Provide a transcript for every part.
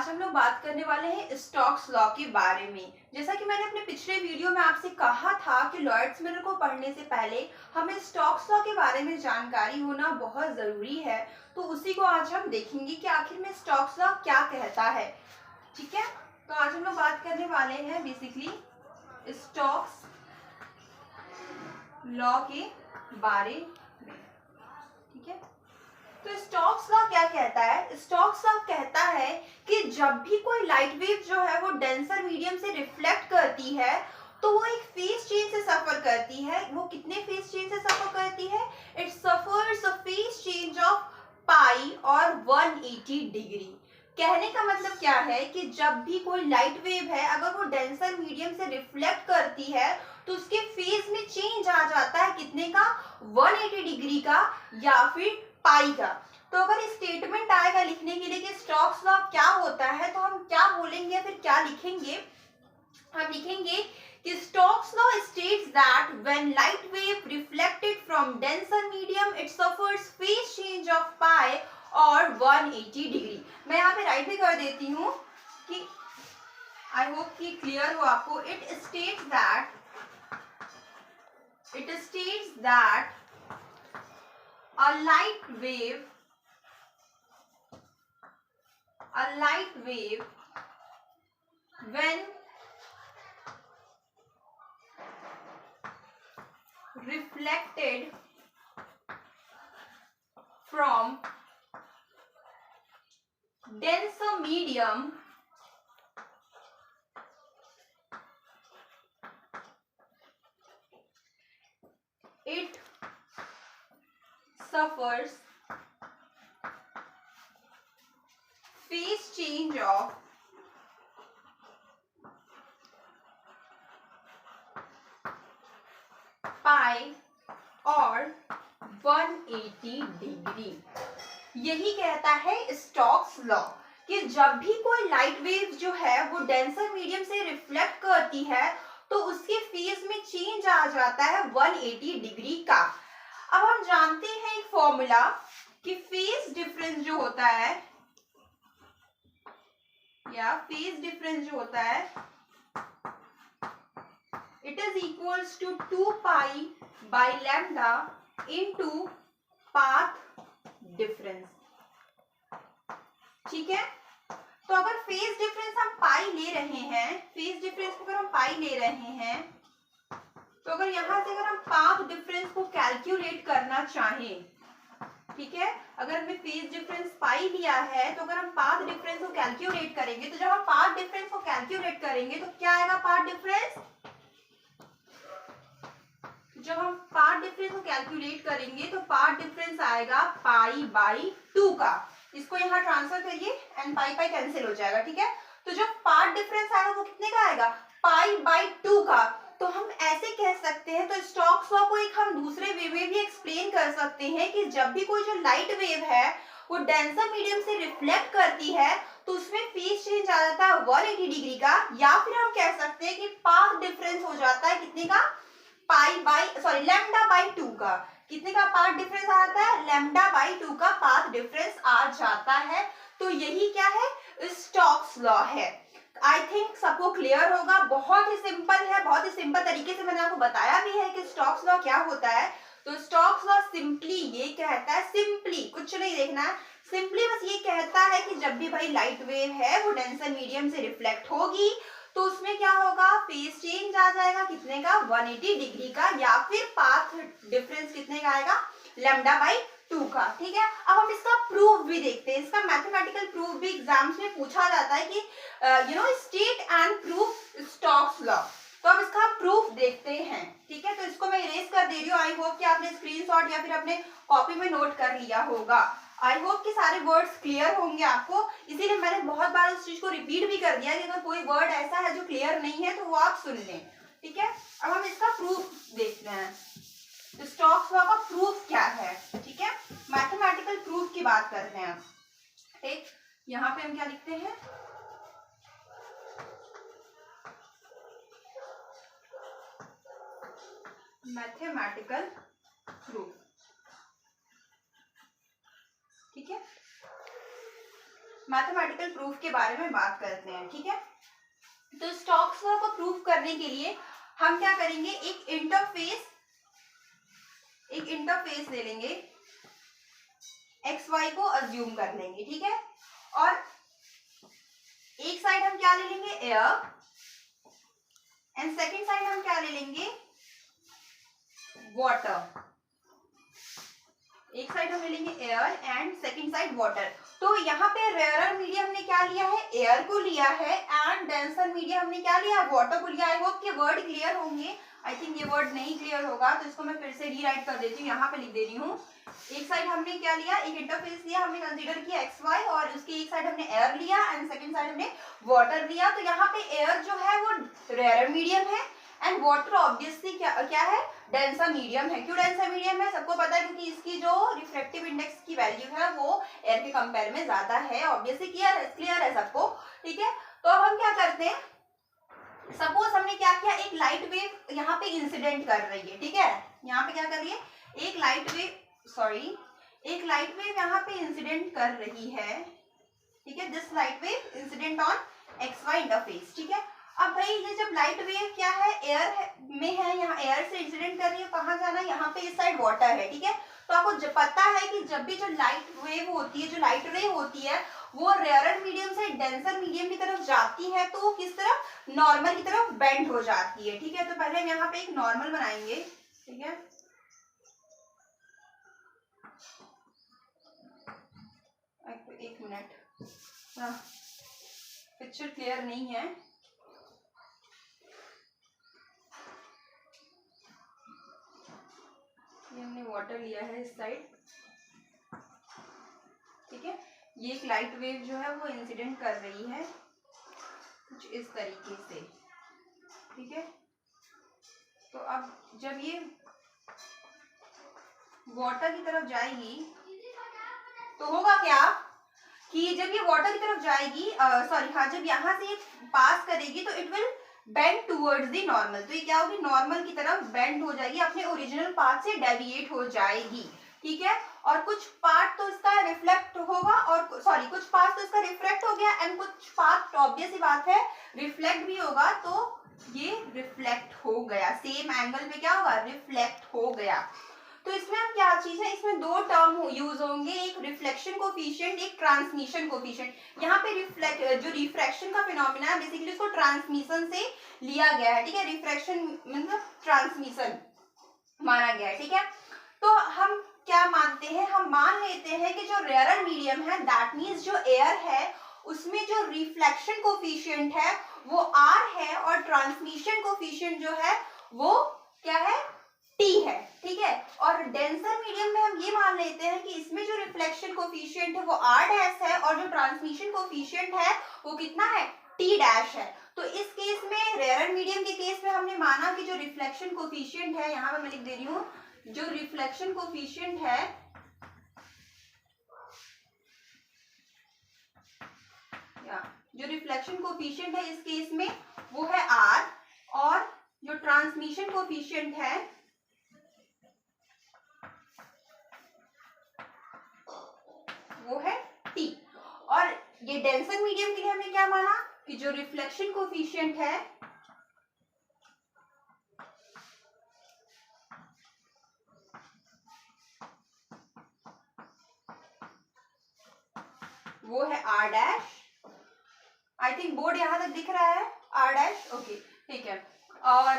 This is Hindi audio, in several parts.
आज हम लोग बात करने वाले हैं स्टोक्स लॉ के बारे में। जैसा कि मैंने अपने पिछले वीडियो में आपसे कहा था कि लॉयड्स मिरर को पढ़ने से पहले हमें स्टोक्स लॉ के बारे में जानकारी होना बहुत ज़रूरी है, तो उसी को आज हम देखेंगे कि आखिर में स्टोक्स लॉ क्या कहता है। ठीक है, तो आज हम लोग बात करने वाले हैं बेसिकली स्टोक्स लॉ के बारे में। ठीक है, तो स्टोक्स लॉ क्या कहता है? स्टोक्स लॉ कहता है कि जब भी कोई लाइट वेव जो है वो डेंसर मीडियम से रिफ्लेक्ट करती है तो वो एक फेज चेंज से सफर करती है। वो कितने फेज चेंज से सफर करती है? It suffers a phase change of pi और 180 डिग्री। कहने का मतलब क्या है कि जब भी कोई लाइट वेव है अगर वो डेंसर मीडियम से रिफ्लेक्ट करती है तो उसके फेज में चेंज आ जाता है कितने का? 180 डिग्री का या फिर पाई का। तो अगर स्टेटमेंट आएगा लिखने के लिए कि स्टोक्स लॉ क्या होता है तो हम क्या बोलेंगे या फिर क्या लिखेंगे? हम लिखेंगे कि Stokes law states that when light wave reflected from denser medium it suffers phase change of pi और 180 डिग्री। मैं यहाँ पे राइट भी कर देती हूँ कि आई होप कि क्लियर हो आपको। It states that a light wave when reflected from denser medium it suffers phase change of पाई और 180 डिग्री। यही कहता है स्टोक्स लॉ कि जब भी कोई लाइट वेव जो है वो डेंसर मीडियम से रिफ्लेक्ट करती है तो उसके फेज में चेंज आ जाता है 180 डिग्री का। अब हम जानते हैं एक फॉर्मूला कि फेज डिफरेंस जो होता है it is equals to 2 pi by lambda into path difference. ठीक है, तो अगर फेज डिफरेंस हम पाई ले रहे हैं, तो अगर यहां से अगर हम पाथ डिफरेंस को कैलकुलेट करना चाहें, ठीक है, अगर हमने फेज डिफरेंस पाई लिया है तो अगर हम पाथ डिफरेंस को कैलकुलेट करेंगे तो जब हम पाथ डिफरेंस को कैलकुलेट करेंगे तो क्या आएगा? पाथ डिफरेंस को कैलकुलेट करेंगे तो पाथ डिफरेंस आएगा पाई बाई 2 का। इसको यहाँ ट्रांसफर करिए एंड पाई पाई कैंसिल हो जाएगा। ठीक है, तो जो पाथ डिफरेंस आएगा वो कितने का आएगा? पाई बाई 2 का। तो हम ऐसे कह सकते हैं, तो स्टोक्स लॉ को एक हम दूसरे वे में भी एक्सप्लेन कर सकते हैं कि जब भी कोई जो लाइट वेव है वो डेंसर मीडियम से रिफ्लेक्ट करती है तो उसमें फेज चेंज आ जाता है 180 डिग्री का, या फिर हम कह सकते हैं कि पाथ डिफरेंस हो जाता है कितने का? लैम्डा बाई 2 का। कितने का पाथ डिफरेंस आ जाता है? लैम्डा बाई 2 का पाथ डिफरेंस आ जाता है। तो यही क्या है? स्टोक्स लॉ है। आई थिंक सबको क्लियर होगा। बहुत ही सिंपल है, बहुत ही सिंपल तरीके से मैंने आपको बताया भी है कि स्टोक्स लॉ क्या होता है। तो स्टोक्स लॉ सिंपली ये कहता है, सिंपली कुछ नहीं देखना है, सिंपली बस ये कहता है कि जब भी भाई लाइट वेव है वो डेंसर मीडियम से रिफ्लेक्ट होगी तो उसमें क्या होगा? फेज चेंज आ जाएगा कितने का? 180 डिग्री का, या फिर पाथ डिफरेंस कितने का आएगा? लैम्डा बाई 2 का। ठीक है, अब हम इसका प्रूफ भी देखते हैं। इसका मैथमेटिकल प्रूफ भी एग्जाम्स में पूछा जाता है कि state and proof Stokes law. तो अब इसका प्रूफ देखते हैं। ठीक है, तो इसको मैं इरेज कर दे रही हूँ। आई होप कि आपने स्क्रीनशॉट या फिर अपने कॉपी में नोट कर लिया होगा। आई होप कि सारे वर्ड्स क्लियर होंगे आपको, इसीलिए मैंने बहुत बार उस चीज को रिपीट भी कर दिया कि अगर कोई वर्ड ऐसा है जो क्लियर नहीं है तो वो आप सुन लें। ठीक है, अब हम इसका प्रूफ देखते हैं। तो स्टोक्स लॉ का प्रूफ क्या है? ठीक है, मैथमेटिकल प्रूफ की बात करते हैं। ठीक, यहाँ पे हम क्या लिखते हैं? Mathematical proof. ठीक है, मैथमेटिकल प्रूफ के बारे में बात करते हैं, ठीक है। तो स्टोक्स लॉ को प्रूफ करने के लिए हम क्या करेंगे, एक इंटरफेस ले लेंगे, एक्स वाई को अज्यूम कर लेंगे, ठीक है। और एक साइड हम क्या ले लेंगे, एयर, एंड सेकेंड साइड हम क्या ले लेंगे, वाटर। एक साइड हम ले लेंगे air and second side water. तो यहाँ पे रेयरर मीडियम हमने क्या लिया है, एयर को लिया है, एंड डेंसर मीडियम हमने क्या लिया, वाटर को लिया। आई होप कि वर्ड क्लियर होंगे। आई थिंक ये वर्ड नहीं क्लियर होगा तो इसको मैं फिर से रीराइट कर देती हूँ, यहाँ पे लिख दे रही हूँ। एक साइड हमने क्या लिया, एक इंटरफेस लिया, हमने कंसीडर किया एक्स वाई, और उसकी एक साइड हमने एयर लिया एंड सेकेंड साइड हमने वाटर लिया। तो यहाँ पे एयर जो है वो रेयरर मीडियम है एंड वाटर ऑब्वियसली क्या है, डेंसर मीडियम है। क्यों डेंसर मीडियम है, सबको पता है, क्योंकि इसकी जो रिफ्रैक्टिव इंडेक्स की वैल्यू है वो एयर के कंपेयर में ज्यादा है। ऑब्वियसली क्लियर है सबको, ठीक है। तो अब हम क्या करते हैं, सपोज हमने क्या किया, एक लाइट वेव यहाँ पे इंसिडेंट कर रही है, ठीक है। यहाँ पे क्या कर रही है, एक लाइट वेव यहाँ पे इंसिडेंट कर रही है, ठीक है। This light wave incident on X Y interface, ठीक है। अब भाई ये जब लाइट वेव क्या है, एयर में है, यहाँ एयर से इंसिडेंट कर रही है, कहाँ जाना है, यहाँ पे इस साइड वाटर है, ठीक है। तो आपको पता है कि जब भी जो लाइट वेव होती है, जो लाइट रे होती है, वो रेयरर मीडियम से डेंसर मीडियम की तरफ जाती है, तो वो किस तरफ, नॉर्मल की तरफ बेंड हो जाती है, ठीक है। तो पहले हम यहाँ पे एक नॉर्मल बनाएंगे, ठीक है। एक मिनट, पिक्चर क्लियर नहीं है। ये हमने वाटर लिया है इस साइड, ठीक है। ये एक लाइट वेव जो है वो इंसिडेंट कर रही है कुछ इस तरीके से, ठीक है। तो अब जब ये वाटर की तरफ जाएगी तो होगा क्या कि जब ये वाटर की तरफ जाएगी, जब यहाँ से ये पास करेगी तो it will bend towards the normal. तो ये क्या होगी, नॉर्मल की तरफ बेंड हो जाएगी, अपने ओरिजिनल पाथ से डेविएट हो जाएगी, ठीक है। और कुछ पार्ट तो इसका रिफ्लेक्ट होगा, और कुछ पार्ट तो इसका रिफ्लेक्ट हो गया, एंड कुछ पार्ट ऑब्वियस ही बात है रिफ्लेक्ट भी होगा। तो ये रिफ्लेक्ट हो गया, सेम एंगल पे क्या होगा, रिफ्लेक्ट हो गया। तो इसमें हम क्या चीज है, इसमें दो टर्म यूज होंगे, एक रिफ्लेक्शन कोफिशिएंट, एक ट्रांसमिशन कोफिशिएंट। यहाँ पे जो रिफ्रैक्शन का फिनोमेना है, बेसिकली उसको ट्रांसमिशन से लिया गया है, ठीक है। रिफ्रैक्शन मतलब ट्रांसमिशन माना गया है, ठीक है। तो हम क्या मानते हैं, हम मान लेते हैं कि जो रेयरर मीडियम है, दैट मीन्स जो एयर है, उसमें जो रिफ्लेक्शन कोफिशिएंट है वो R है, और ट्रांसमिशन कोफिशिएंट जो है वो क्या है, T है, ठीक है। और डेंसर मीडियम में हम ये मान लेते हैं कि इसमें जो रिफ्लेक्शन कोफिशिएंट है वो R' है, और जो ट्रांसमिशन कोफिशिएंट है वो कितना है, T' है। तो इस केस में, रेयरर मीडियम के केस में हमने माना कि जो रिफ्लेक्शन कोफिशिएंट है, यहाँ पे मैं लिख दे रही हूँ, जो रिफ्लेक्शन कोफिशिएंट है इस केस में वो है R, और जो ट्रांसमिशन कोफिशिएंट है वो है T। और ये डेंसर मीडियम के लिए हमने क्या माना कि जो रिफ्लेक्शन कोफिशिएंट है वो है R'। आई थिंक बोर्ड यहां तक दिख रहा है, R', ओके, ठीक है। और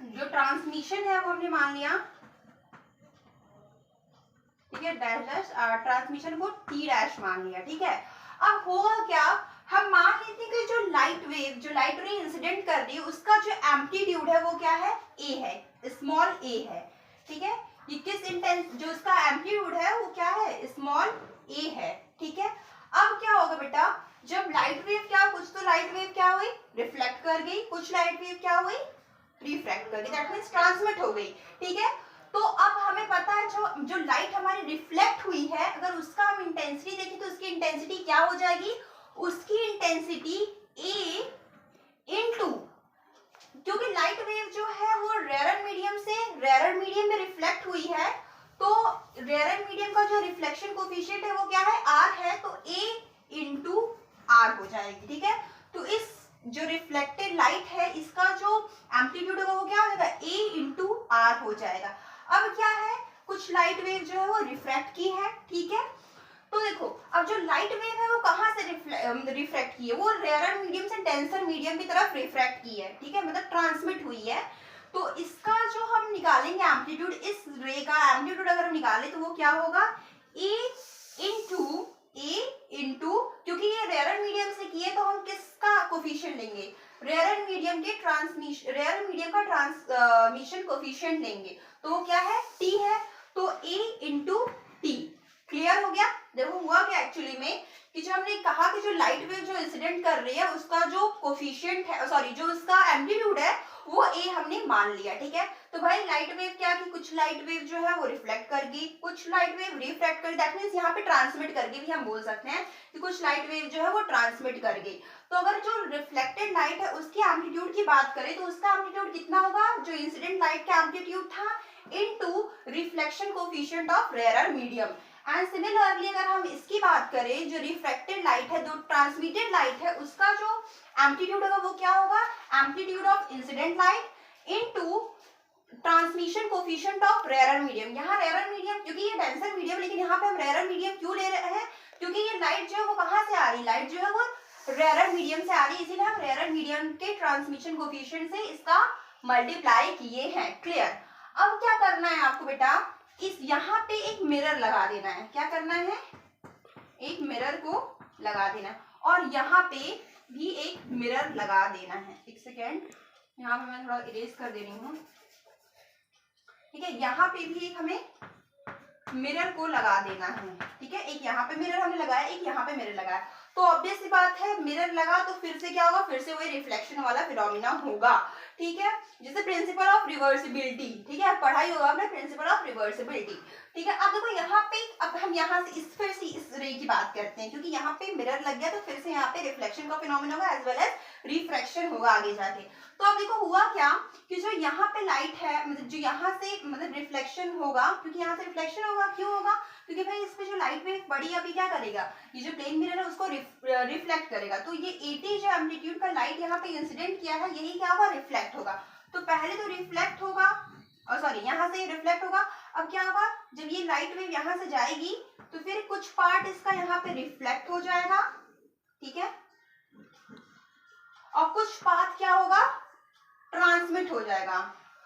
जो ट्रांसमिशन है वो हमने मान लिया, ठीक है, डैश ट्रांसमिशन को T' मान लिया, ठीक है। अब होगा क्या, हम मान लेते हैं कि जो लाइट रे इंसिडेंट कर रही है, उसका जो एम्पलीट्यूड है वो क्या है, A है, स्मॉल a है, ठीक है। ये किस जो उसका एम्पलीट्यूड है वो क्या है, स्मॉल a है, ठीक है। अब क्या होगा बेटा, जब लाइट वेव कुछ तो लाइट वेव क्या हुई, रिफ्लेक्ट कर गई, कुछ लाइट वेव क्या हुई, रिफ्रैक्ट कर गई, दैट मींस ट्रांसमिट हो गई, ठीक है। तो अब हमें पता है जो लाइट हमारी रिफ्लेक्ट हुई है, अगर उसका हम इंटेंसिटी देखें तो उसकी इंटेंसिटी क्या हो जाएगी, उसकी इंटेंसिटी A इनटू, क्योंकि लाइट वेव जो है वो रेयरर मीडियम में रिफ्लेक्ट हुई है, तो रेयर मीडियम का जो रिफ्लेक्शन कोफिशिएंट है वो क्या है, आर है, तो ए इंटू आर हो जाएगी, ठीक है। तो इस जो रिफ्लेक्टेड लाइट है इसका जो एम्पलीट्यूड होगा वो क्या हो जाएगा, ए इंटू आर हो जाएगा। अब क्या है, कुछ लाइट वेव जो है वो रिफ्रैक्ट की है, ठीक है। तो देखो अब जो लाइट वेव है वो कहाँ से रिफ्रैक्ट की है, वो रेयर मीडियम से डेंसर मीडियम की तरफ रिफ्रैक्ट की है, ठीक है, मतलब ट्रांसमिट हुई है। तो इसका जो हम निकालेंगे एम्पलीट्यूड, इस रे का एम्पलीट्यूड अगर हम निकालें तो वो क्या होगा, ए इंटू क्योंकि ये रेयर मीडियम से किए तो हम किसका कोफिशिएंट लेंगे, रेयर मीडियम का ट्रांसमिशन कोफिशिएंट लेंगे, तो वो क्या है, टी है, तो ए इंटू टी। क्लियर हो गया। देखो हुआ क्या एक्चुअली में कि जो हमने कहा कि जो लाइट वेव जो इंसिडेंट कर रही है उसका जो कोफिशिएंट है, सॉरी जो उसका एम्पलीट्यूड है वो ए हमने मान लिया, ठीक है। तो भाई लाइट वेव क्या कि कुछ लाइट वेव जो है वो रिफ्लेक्ट कर गई, कुछ लाइट वेव रिफ्रैक्ट कर, दैट मींस यहाँ पे ट्रांसमिट करके भी हम बोल सकते हैं कि कुछ लाइट वेव जो है वो ट्रांसमिट कर गई। तो अगर जो रिफ्लेक्टेड लाइट है उसकी एम्पलीट्यूड की बात करें तो उसका एम्पलीट्यूड कितना होगा, जो इंसिडेंट लाइट का एम्पलीट्यूड था into reflection coefficient of rare medium. And similarly अगर हम इसकी बात करें, जो रिफ्रैक्टेड लाइट है, जो ट्रांसमिटेड लाइट है, उसका जो एम्पलीट्यूड होगा वो क्या होगा, amplitude of incident light into transmission coefficient of rare medium. यहाँ रेयर मीडियम क्योंकि ये डेंसर मीडियम, लेकिन यहाँ पे हम रेयर मीडियम क्यों ले रहे हैं, क्योंकि ये लाइट जो है वो कहाँ से आ रही, लाइट जो है वो रेयर मीडियम से आ रही है, इसीलिए हम रेयर मीडियम के ट्रांसमिशन कोफिशिएंट से इसका मल्टीप्लाई किए हैं। क्लियर। अब क्या करना है आपको बेटा, इस यहाँ पे एक मिरर लगा देना है, क्या करना है, एक मिरर को लगा देना है, और यहाँ पे भी एक मिरर लगा देना है। एक सेकेंड, यहाँ पे मैं थोड़ा इरेज कर दे रही हूँ, ठीक है। यहाँ पे भी एक हमें मिरर को लगा देना है, ठीक है। एक यहाँ पे मिरर हमने लगाया, एक यहाँ पे मिरर लगाया, तो ऑब्वियस सी बात है मिरर लगा तो फिर से क्या होगा, फिर से वही रिफ्लेक्शन वाला फिनोमिना होगा, ठीक है, जैसे प्रिंसिपल ऑफ रिवर्सिबिलिटी, ठीक है, पढ़ाई होगा आपने प्रिंसिपल ऑफ रिवर्सिबिलिटी, ठीक है। अब देखो यहाँ पे, अब हम यहाँ से फिर से इस रे की बात करते हैं, क्योंकि यहाँ पे मिरर लग गया तो फिर से यहाँ पे रिफ्लेक्शन का फिनोमिना होगा एज वेल एज रिफ्रैक्शन होगा आगे जाके। तो अब देखो हुआ क्या कि जो यहाँ पे लाइट है, मतलब जो यहाँ से मतलब रिफ्लेक्शन होगा, क्योंकि यहाँ से रिफ्लेक्शन होगा, क्यों होगा, क्योंकि भाई इस पे जो लाइट वेव पड़ी अभी क्या करेगा, ये जो प्लेन मिरर है उसको रिफ्लेक्ट करेगा, तो ये 80 जो एम्पलीट्यूड का लाइट यहाँ पे इंसिडेंट किया है यही क्या होगा, रिफ्लेक्ट होगा। तो पहले तो रिफ्लेक्ट होगा, और सॉरी यहाँ से रिफ्लेक्ट होगा। अब क्या होगा, जब ये लाइट वेव यहाँ से जाएगी तो फिर कुछ पार्ट इसका यहाँ पे रिफ्लेक्ट हो जाएगा, ठीक है, और कुछ पार्ट क्या होगा, ट्रांसमिट हो जाएगा।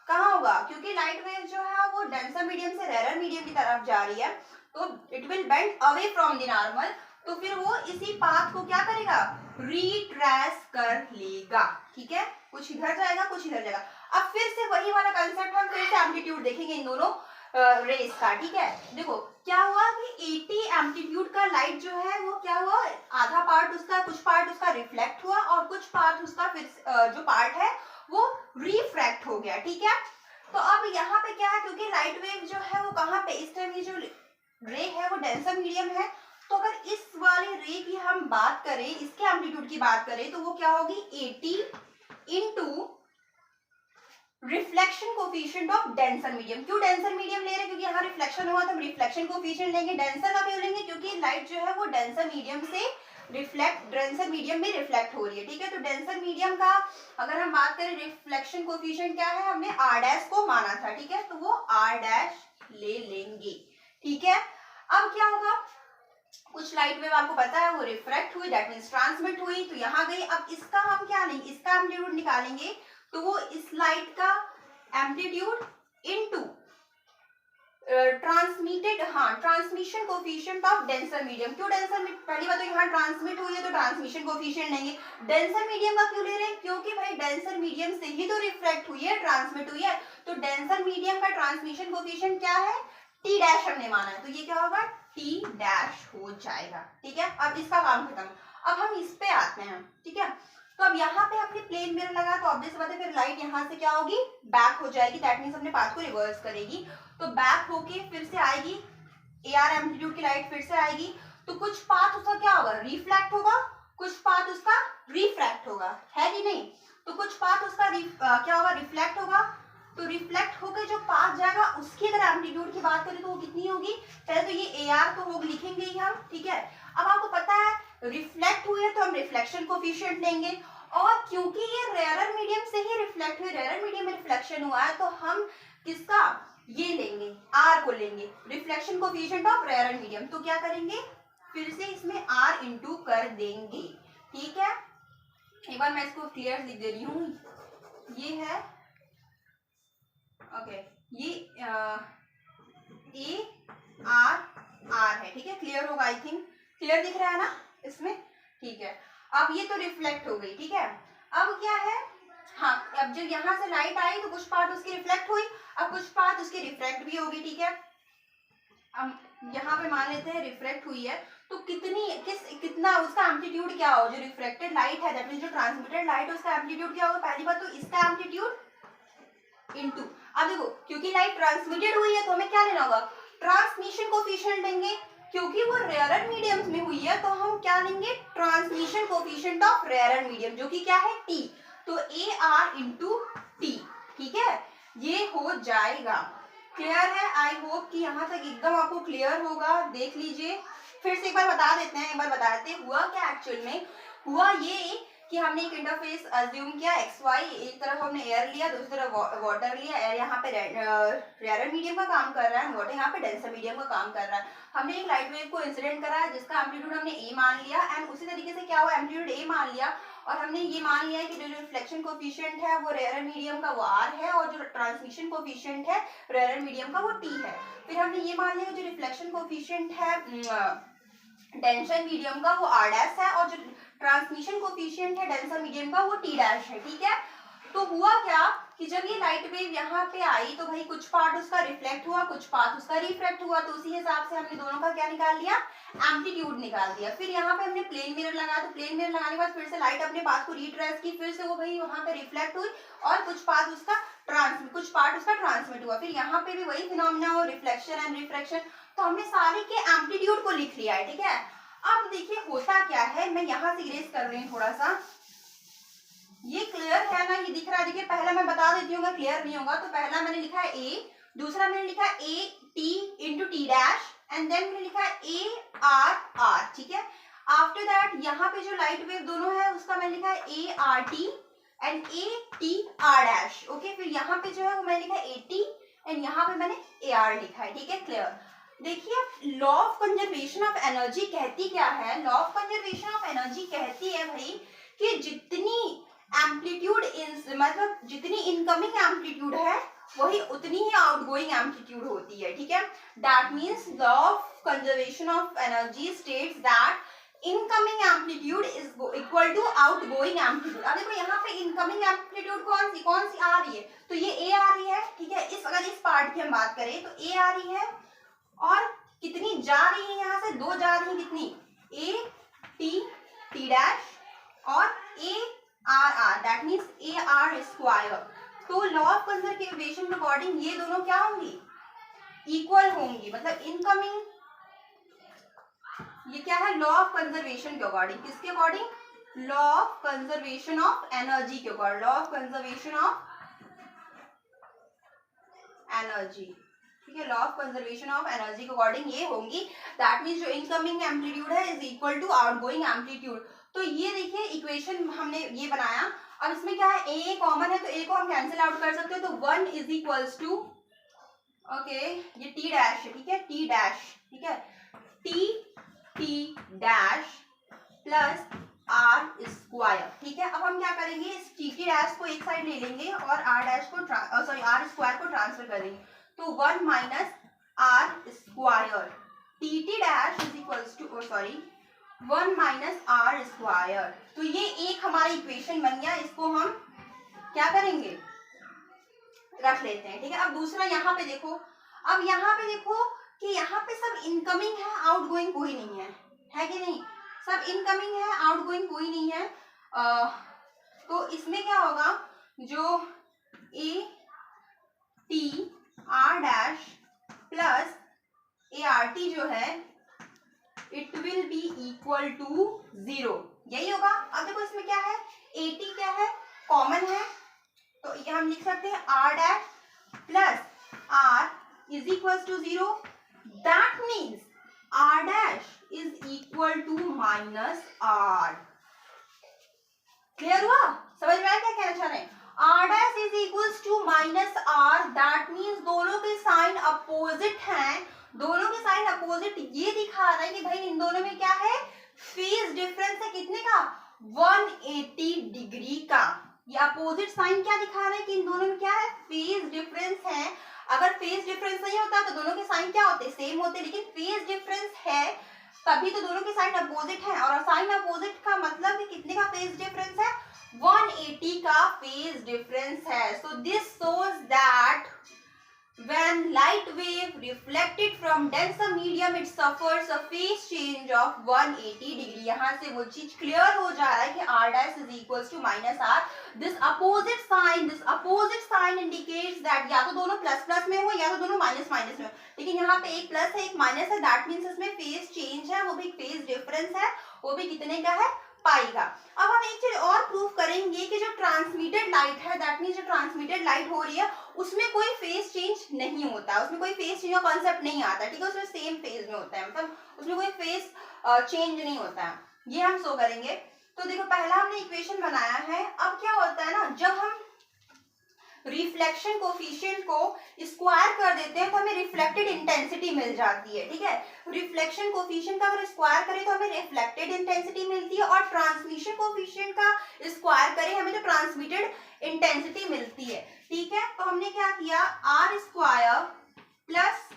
कहाँ होगा, क्योंकि लाइट वेव जो है वो डेंसर मीडियम से रेयर मीडियम की तरफ जा रही है, तो it will bend away from the normal, तो फिर वो इसी पाथ को क्या करेगा, रिट्रेस कर लेगा, ठीक है, कुछ इधर जाएगा कुछ इधर जाएगा। अब फिर से वही वाला कंसेप्ट, हम फिर से एम्पलीट्यूड देखेंगे इन दोनों रेस का, ठीक है। देखो क्या हुआ कि 80 एम्पलीट्यूड का लाइट जो है वो क्या हुआ, आधा पार्ट उसका, कुछ पार्ट उसका रिफ्लेक्ट हुआ और कुछ पार्ट उसका फिर जो पार्ट है वो रिफ्रैक्ट हो गया, ठीक है। तो अब यहाँ पे क्या है, क्योंकि लाइट वेव जो है वो कहाँ पे, इस टाइम ये जो रे है वो डेंसर मीडियम है, तो अगर इस वाले रे की हम बात करें, इसके एम्पलीट्यूड की बात करें तो वो क्या होगी, 80 into reflection coefficient of denser medium. क्यों डेंसर मीडियम ले रहे हैं, क्योंकि यहाँ रिफ्लेक्शन हुआ तो हम रिफ्लेक्शन कोफिशिएंट लेंगे। डेंसर का क्यों लेंगे, क्योंकि लाइट जो है वो डेंसर मीडियम से डेंसर मीडियम में रिफ्लेक्ट हो रही है, ठीक है। तो डेंसर मीडियम का अगर हम बात करें रिफ्लेक्शन कोफिशिएंट क्या है, हमने आर डैश को माना था, ठीक है, तो वो आर डैश ले लेंगे, ठीक है। अब क्या होगा, कुछ लाइट वेव आपको पता है वो रिफ्रैक्ट हुई, दैट मींस ट्रांसमिट हुई, तो यहाँ गई। अब इसका हम क्या लेंगे, इसका एम्पलीट्यूड निकालेंगे, तो वो इस लाइट का एम्पलीट्यूड इनटू ट्रांसमिटेड, हाँ, transmission coefficient of denser medium. क्यों डेंसर, पहली बात तो यहाँ ट्रांसमिट हुई है तो ट्रांसमिशन कोफिशिएंट लेंगे। डेंसर मीडियम का क्यों ले रहे हैं, क्योंकि भाई डेंसर मीडियम से ही तो रिफ्रैक्ट हुई है, ट्रांसमिट हुई है, तो डेंसर मीडियम का ट्रांसमिशन कोफिशिएंट क्या है, टी डैश हमने माना है, तो ये क्या होगा, टी डैश हो जाएगा, ठीक है। अब इसका काम खत्म। अब हम इस पे आते हैं, ठीक है। तो अब यहाँ पे हमने प्लेन मिरर लगा तो ऑब्वियस बात है फिर लाइट यहाँ से क्या होगी, बैक हो जाएगी, दैट मींस अपने पाथ को रिवर्स करेगी, तो बैक होके फिर से आएगी, एआर एम्पलीट्यूड की लाइट फिर से आएगी, तो कुछ पाथ उसका क्या होगा, रिफ्लेक्ट होगा, कुछ पाथ उसका रिफ्रैक्ट होगा, है कि नहीं। तो कुछ पाथ उसका क्या होगा, रिफ्लेक्ट होगा, तो रिफ्लेक्ट होकर जो पास जाएगा उसकी अगर एम्पलीट्यूड की बात करें तो वो कितनी होगी, पहले तो ये ए आर तो होगी, लिखेंगे ही हम, ठीक है। अब आपको पता है रिफ्लेक्ट हुई है तो हम रिफ्लेक्शन कोफिशिएंट लेंगे, और क्योंकि ये रेयरर मीडियम से ही रिफ्लेक्ट हुई, रेयरर मीडियम में रिफ्लेक्शन हुआ है, तो हम किसका ये लेंगे, आर को लेंगे, reflection coefficient of rarer medium. तो क्या करेंगे, फिर से इसमें आर इंटू कर देंगे, ठीक है। एक बार मैं इसको क्लियर लिख दे रही हूँ, ये है ओके, ये ए आर आर है, ठीक है, क्लियर होगा आई थिंक, क्लियर दिख रहा है ना इसमें, ठीक है। अब ये तो रिफ्लेक्ट हो गई, ठीक है। अब क्या है, हाँ, अब जब यहाँ से लाइट आई तो कुछ पार्ट उसकी रिफ्लेक्ट हुई, अब कुछ पार्ट उसकी रिफ्रैक्ट भी होगी, ठीक है। अब यहाँ पे मान लेते हैं रिफ्रैक्ट हुई है, तो कितना उसका एम्पलीट्यूड क्या हो, जो रिफ्लेक्टेड लाइट है दैट मींस जो ट्रांसमिटेड लाइट है उसका एम्पलीट्यूड क्या होगा, पहली बात तो इसका एम्पलीट्यूड इनटू, अब देखो क्योंकि लाइट ट्रांसमिटेड हुई है तो हमें क्या लेना होगा, ट्रांसमिशन कोफिशिएंट लेंगे, क्योंकि वो रेयरर मीडियम्स में हुई है तो हम क्या लेंगे, transmission coefficient of rarer medium, जो कि क्या है टी, तो ए आर इंटू टी, ठीक है, ये हो जाएगा। क्लियर है, आई होप कि यहाँ तक एकदम आपको क्लियर होगा, देख लीजिए। फिर से एक बार बता देते हैं, एक बार बता देते हैं हुआ क्या एक्चुअल में, हुआ ये कि हमने एक इंटरफेस अज्यूम किया एक्स वाई, एक तरफ हमने एयर लिया, दूसरी तरफ वाटर लिया, एयर यहाँ पे रेयरर मीडियम का काम कर रहा है, वाटर यहाँ पे डेंसर मीडियम का काम कर रहा है। हमने एक लाइट वेव को इंसिडेंट करा है जिसका एम्पलीट्यूड हमने ए मान लिया, एंड उसी तरीके से क्या हुआ, एम्पलीट्यूड ए मान लिया, और हमने ये मान लिया है कि जो रिफ्लेक्शन कोफिशिएंट है वो रेयरर मीडियम का वो आर है, और जो ट्रांसमिशन कोफिशिएंट है रेयरर मीडियम का वो टी है। फिर हमने ये मान लिया कि जो रिफ्लेक्शन कोफिशिएंट है डेंसर मीडियम का वो आर डैश है, और जो ट्रांसमिशन कोफिशिएंट है डेंसर मीडियम का वो टी डैश है, ठीक है। तो हुआ क्या कि जब ये लाइट वेव यहाँ पे आई तो भाई कुछ पार्ट उसका रिफ्लेक्ट हुआ, कुछ पार्ट उसका रिफ्रैक्ट हुआ, तो उसी हिसाब से हमने दोनों का क्या निकाल लिया, एम्पलीट्यूड निकाल दिया। फिर यहाँ पे हमने प्लेन मिरर लगाया, तो प्लेन मिरर लगाने के बाद फिर से लाइट अपने पाथ को रिट्रेस की, फिर से वो भाई वहाँ पे रिफ्लेक्ट हुई, और कुछ पार्ट उसका ट्रांसमिट हुआ। फिर यहाँ पे भी वही फिनोमेना हो, रिफ्लेक्शन एंड रिफ्रैक्शन, तो हमने सारे के एम्पलीट्यूड को लिख लिया है, ठीक है। अब देखिए होता क्या है, मैं यहाँ से इरेज कर रही हूँ थोड़ा सा, ये क्लियर है ना, ये दिख रहा है, देखिए पहला मैं बता देती हूँ, क्लियर नहीं होगा तो पहला मैंने लिखा है ए, दूसरा मैंने लिखा है A T into T dash, and then मैंने लिखा है ए आर आर, ठीक है। आफ्टर दैट यहाँ पे जो लाइट वेव दोनों है उसका मैंने लिखा है ए R T and A T R dash, okay. फिर यहाँ पे जो है वो मैंने लिखा है ए टी, एंड यहाँ पे मैंने ए आर लिखा है, ठीक है, क्लियर। देखिए law of conservation of energy कहती क्या है, law of conservation of energy कहती है भाई कि जितनी एम्पलीट्यूड मतलब जितनी इनकमिंग एम्पलीट्यूड है वही उतनी ही आउटगोइंग एम्पलीट्यूड होती है, ठीक है। That means law of conservation of energy states that incoming amplitude is equal to outgoing amplitude. अब देखो यहाँ पे इनकमिंग एम्पलीट्यूड कौन सी आ रही है, तो ये ए आ रही है, ठीक है। अगर इस पार्ट की हम बात करें तो ए आ रही है, और कितनी जा रही है, यहाँ से दो जा रही है, कितनी, ए टी टी डैश और A R R, that means A R square. तो लॉ ऑफ कंजर्वेशन के अकॉर्डिंग ये दोनों क्या होंगी, इक्वल होंगी, मतलब इनकमिंग, ये क्या है, लॉ ऑफ कंजर्वेशन के अकॉर्डिंग, किसके according, law of conservation of energy के according, law of conservation of energy, ठीक है, law of conservation of energy के अकॉर्डिंग ये होंगी। दैट मींस जो इनकमिंग एम्पलीट्यूड है is equal to outgoing amplitude. तो ये देखिए इक्वेशन हमने ये बनाया। अब इसमें क्या है, ए कॉमन है तो ए को हम कैंसिल आउट कर सकते हैं, तो 1 इज इक्वल्स टू, ओके, ये टी डैश है, ठीक है, टी डैश, ठीक है, T dash plus R square, ठीक है। अब हम क्या करेंगे, इस टी डैश को एक साइड ले लेंगे और आर डैश को सॉरी आर स्क्वायर को ट्रांसफर कर देंगे, तो 1 minus are square T dash is equals to 1 minus are square. तो ये एक हमारा इक्वेशन बन गया, इसको हम क्या करेंगे, रख लेते हैं, ठीक है। अब दूसरा यहाँ पे देखो, अब यहाँ पे देखो कि यहाँ पे सब इनकमिंग है, आउटगोइंग कोई नहीं है कि नहीं, सब इनकमिंग है, आउटगोइंग कोई नहीं है। तो इसमें क्या होगा, जो A T R dash plus A R T जो है it will be equal to 0, यही होगा। अब देखो इसमें क्या है, ए टी क्या है, कॉमन है, तो ये हम लिख सकते हैं R dash plus r is equals to 0. That means r dash is equal to minus r. Clear हुआ? समझ में आया क्या कहना चाह रहे हैं? r dash is equals to minus r. That means दोनों के साइन अपोजिट हैं. दोनों के साइन अपोजिट ये दिखा रहा है कि भाई इन दोनों में क्या है? फेज डिफरेंस है कितने का? 180 डिग्री का. ये अपोजिट साइन क्या दिखा रहा है कि इन दोनों में क्या है? फेज डिफरेंस है. अगर फेज डिफरेंस नहीं होता तो दोनों के साइन क्या होते? सेम होते. लेकिन फेज डिफरेंस है तभी तो दोनों के साइन अपोजिट है. और साइन अपोजिट का मतलब कि कितने का फेज डिफरेंस है? 180 का फेज डिफरेंस है. So this shows that when light wave reflected from denser medium it suffers a phase change of 180 degree. यहाँ से वो चीज क्लियर हो जा रहा है कि r dash is equals to minus r. this opposite sign indicates that या तो दोनों प्लस प्लस में हो या तो दोनों माइनस माइनस में हो. लेकिन यहाँ पे एक प्लस है एक माइनस है. दैट मीन्स इसमें फेज चेंज है, वो भी फेज डिफरेंस है, वो भी कितने का है? पाई का. अब हम एक चीज और प्रूव करेंगे कि जो ट्रांसमिटेड लाइट है, दैट मीन्स जो ट्रांसमिटेड लाइट हो रही है उसमें कोई फेज चेंज नहीं होता, उसमें कोई फेज चेंज का कॉन्सेप्ट नहीं आता. ठीक है, उसमें सेम फेज में होता है, मतलब उसमें कोई फेज चेंज नहीं होता है. ये हम शो करेंगे. तो देखो पहला हमने इक्वेशन बनाया है. अब क्या होता है ना, जब हम रिफ्लेक्शन कोफिशिएंट को स्क्वायर कर देते हैं तो हमें रिफ्लेक्टेड इंटेंसिटी मिल जाती है. ठीक है, रिफ्लेक्शन कोफिशिएंट का अगर स्क्वायर करें तो हमें रिफ्लेक्टेड इंटेंसिटी मिलती है, और ट्रांसमिशन कोफिशिएंट का स्क्वायर करें हमें जो ट्रांसमिटेड इंटेंसिटी मिलती है. ठीक है, तो हमने क्या किया? R square plus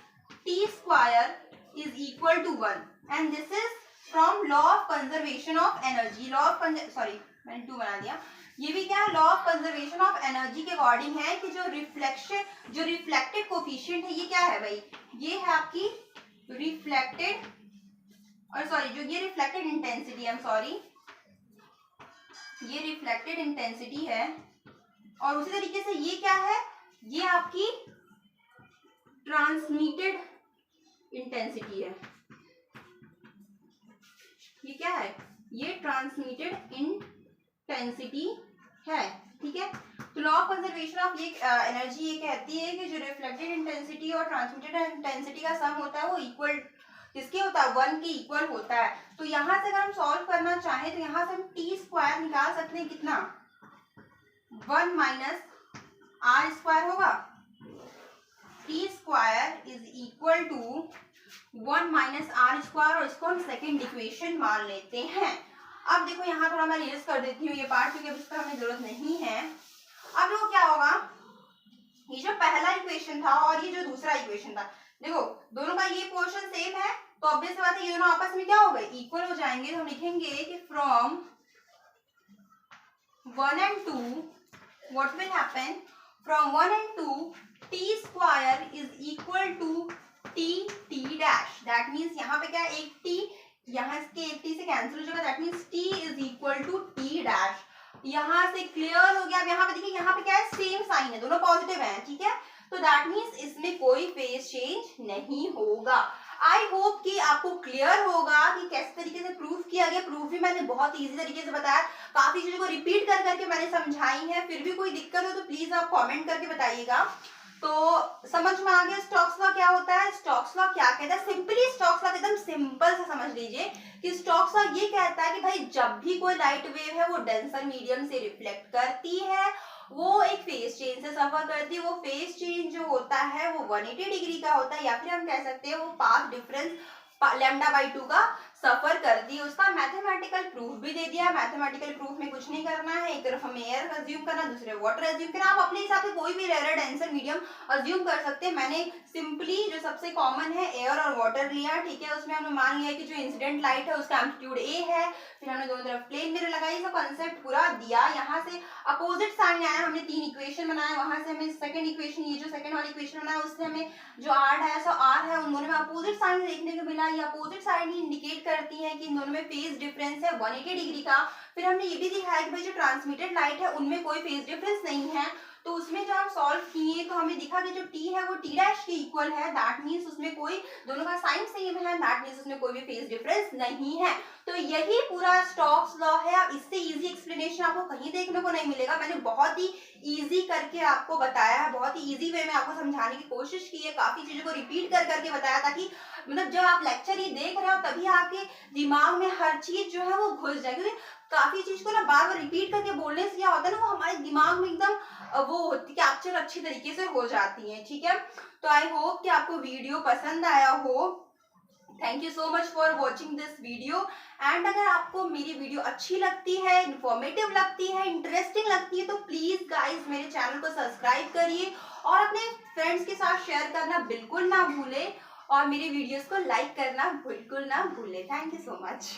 t square is equal to 1 and this is from law of conservation of energy. Law of मैंने 2 बना दिया. ये भी क्या है? Law of conservation of energy के अकॉर्डिंग है कि जो रिफ्लेक्टेड कोफिशिएंट है ये क्या है भाई? ये है आपकी रिफ्लेक्टेड, और सॉरी जो ये रिफ्लेक्टेड इंटेंसिटी है, ये रिफ्लेक्टेड इंटेंसिटी है. और उसी तरीके से ये क्या है? ये आपकी ट्रांसमिटेड इंटेंसिटी है. ये क्या है? ये ट्रांसमिटेड इंटेंसिटी है. ठीक है, तो लॉ ऑफ कंजर्वेशन ऑफ ये एनर्जी ये कहती है कि जो रिफ्लेक्टेड इंटेंसिटी और ट्रांसमिटेड इंटेंसिटी का सम होता है वो इक्वल किसके होता है? 1 के इक्वल होता है. तो यहाँ से अगर हम सॉल्व करना चाहें तो यहाँ से हम टी स्क्वायर निकाल सकते हैं. कितना? 1 माइनस आर स्क्वायर होगा. T square is equal to 1 minus are square, और इसको हम सेकेंड इक्वेशन मान लेते हैं. अब देखो यहाँ थोड़ा मैं इरेज कर देती हूँ ये पार्ट क्योंकि अब इसका हमें जरूरत नहीं है. अब देखो क्या होगा, ये जो पहला इक्वेशन था और ये जो दूसरा इक्वेशन था, देखो दोनों का ये पोर्शन सेम है तो ऑब्वियस बात है ये दोनों आपस में क्या हो गए? इक्वल हो जाएंगे. तो हम लिखेंगे कि from 1 and 2 what will happen? From 1 and 2 t square is equal to t dash. That means यहाँ पे क्या है? एक t, यहाँ इसके एक t से कैंसिल हो जाएगा. That means t is equal to t dash. यहाँ से क्लियर हो गया. अब यहाँ पे देखिए यहाँ पे क्या है? सेम साइन है, दोनों पॉजिटिव हैं. ठीक है, तो दैट मीन्स इसमें कोई फेज चेंज नहीं होगा. आई होप कि आपको क्लियर होगा कि किस तरीके से प्रूफ किया गया. प्रूफ भी मैंने बहुत इजी तरीके से बताया, काफी चीजों को रिपीट कर करके मैंने समझाई है. फिर भी कोई दिक्कत हो तो प्लीज आप कमेंट करके बताइएगा. तो समझ में आ गया स्टोक्स लॉ क्या होता है? स्टोक्स लॉ क्या कहता है? सिंपली स्टोक्स लॉ एकदम सिंपल से समझ लीजिए कि स्टोक्स लॉ ये कहता है कि भाई जब भी कोई लाइट वेव है वो डेंसर मीडियम से रिफ्लेक्ट करती है, वो एक फेज चेंज से सफर करती है. वो फेज चेंज जो होता है वो 180 डिग्री का होता है, या फिर हम कह सकते हैं वो पाथ डिफरेंस λ/2 का सफर करती है. उसका मैथमेटिकल प्रूफ भी दे दिया. मैथमेटिकल प्रूफ में कुछ नहीं करना है, एक तरफ हमें एयर अज्यूम करना, दूसरे वाटर अज्यूम करना. आप अपने हिसाब से कोई भी रेयर डेंसर मीडियम अज्यूम कर सकते हैं. मैंने सिंपली जो सबसे कॉमन है एयर और वाटर लिया. ठीक है, उसमें हमने मान लिया कि जो इंसिडेंट लाइट है उसका एम्पलीट्यूड ए है. फिर हमने दोनों तरफ प्लेन मिरर लगाई, इसका कॉन्सेप्ट पूरा दिया. यहाँ से अपोजिट साइन आया, हमने 3 इक्वेशन बनाए. वहां से हमें सेकंड इक्वेशन, ये जो सेकंड वाली इक्वेशन बनाया उससे हमें जो आर है सो आर है, उन दोनों में अपोजिट साइन देखने को मिला. ये अपोजिट साइन ही इंडिकेट करती है कि इन दोनों में फेज डिफरेंस है 180 डिग्री का. फिर हमने ये भी दिखाया कि भाई जो ट्रांसमिटेड लाइट है उनमें कोई फेज डिफरेंस नहीं है. तो उसमें जब आप सॉल्व किए तो हमें दिखा कि जो t है वो t डैश के इक्वल है, दैट मीन्स उसमें कोई, दोनों का साइन सेम है, दैट मीन्स उसमें कोई भी फेज डिफरेंस नहीं है। तो यही पूरा स्टोक्स लॉ है। अब इससे इजी एक्सप्लेनेशन आपको कहीं देखने को नहीं मिलेगा। मैंने बहुत ही इजी करके आपको बताया है, बहुत ही इजी वे में आपको समझाने की कोशिश की है, काफी चीजों को रिपीट कर करके बताया, ताकि मतलब जब आप लेक्चर ये देख रहे हो तभी आपके दिमाग में हर चीज जो है वो घुस जाए, क्योंकि काफी चीज को ना बार बार रिपीट करके बोलने से क्या होता है ना, वो हमारे दिमाग में एकदम वो होती है, कैप्चर अच्छी तरीके से हो जाती है। ठीक है, तो आई होप कि आपको वीडियो पसंद आया हो। Thank you so much for watching this video. And अगर आपको मेरी वीडियो अच्छी लगती है, इंफॉर्मेटिव लगती है, इंटरेस्टिंग लगती है, तो प्लीज गाइज मेरे चैनल को सब्सक्राइब करिए और अपने फ्रेंड्स के साथ शेयर करना बिल्कुल ना भूलें, और मेरी वीडियोस को लाइक करना बिल्कुल ना भूलें। Thank you so much.